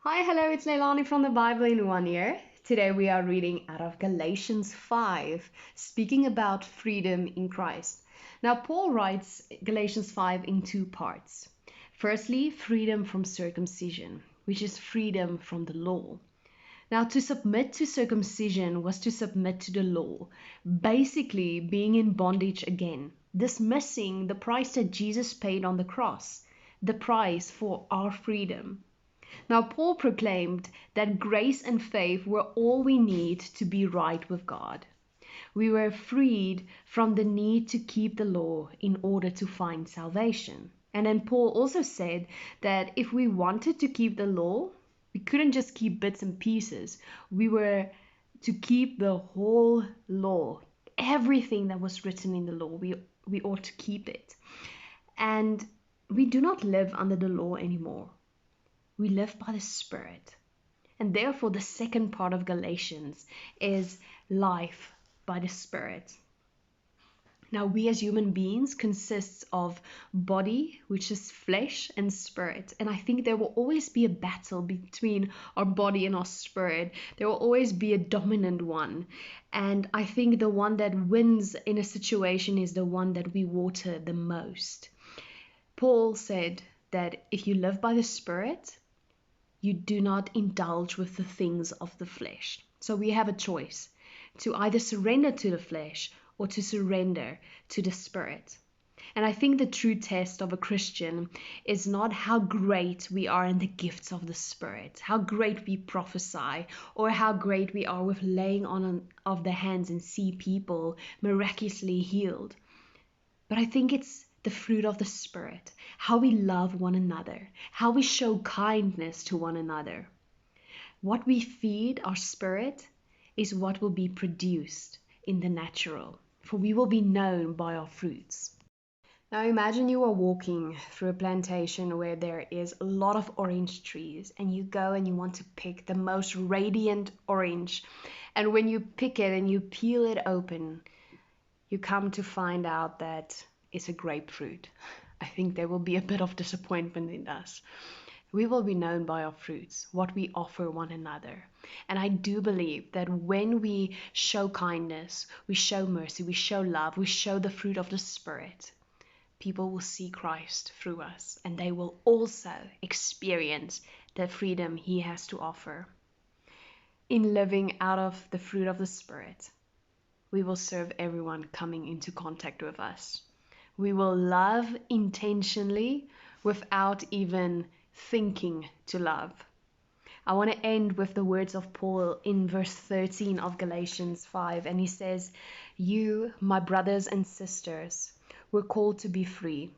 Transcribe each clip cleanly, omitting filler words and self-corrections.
Hi, hello, it's Leilani from the Bible in 1 Year. Today we are reading out of Galatians 5, speaking about freedom in Christ. Now, Paul writes Galatians 5 in two parts. Firstly, freedom from circumcision, which is freedom from the law. Now, to submit to circumcision was to submit to the law, basically being in bondage again, dismissing the price that Jesus paid on the cross, the price for our freedom. Now, Paul proclaimed that grace and faith were all we need to be right with God. We were freed from the need to keep the law in order to find salvation. And then Paul also said that if we wanted to keep the law, we couldn't just keep bits and pieces. We were to keep the whole law. Everything that was written in the law, we ought to keep it. And we do not live under the law anymore. We live by the Spirit. And therefore, the second part of Galatians is life by the Spirit. Now, we as human beings consists of body, which is flesh, and spirit. And I think there will always be a battle between our body and our spirit. There will always be a dominant one. And I think the one that wins in a situation is the one that we water the most. Paul said that if you live by the Spirit, you do not indulge with the things of the flesh. So we have a choice to either surrender to the flesh or to surrender to the Spirit. And I think the true test of a Christian is not how great we are in the gifts of the Spirit, how great we prophesy, or how great we are with laying on of the hands and see people miraculously healed. But I think it's the fruit of the Spirit, how we love one another, how we show kindness to one another. What we feed our spirit is what will be produced in the natural, for we will be known by our fruits. Now imagine you are walking through a plantation where there is a lot of orange trees, and you go and you want to pick the most radiant orange. And when you pick it and you peel it open, you come to find out that it's a grapefruit. I think there will be a bit of disappointment in us. We will be known by our fruits, what we offer one another. And I do believe that when we show kindness, we show mercy, we show love, we show the fruit of the Spirit, people will see Christ through us, and they will also experience the freedom He has to offer. In living out of the fruit of the Spirit, we will serve everyone coming into contact with us. We will love intentionally without even thinking to love. I want to end with the words of Paul in verse 13 of Galatians 5, and he says, "You, my brothers and sisters, were called to be free,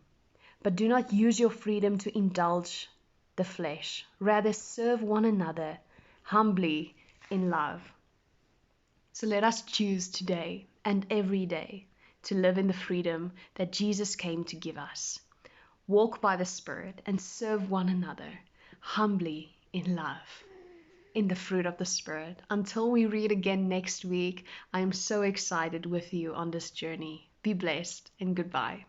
but do not use your freedom to indulge the flesh. Rather, serve one another humbly in love." So let us choose today and every day to live in the freedom that Jesus came to give us. Walk by the Spirit and serve one another humbly in love, in the fruit of the Spirit. Until we read again next week, I am so excited with you on this journey. Be blessed and goodbye.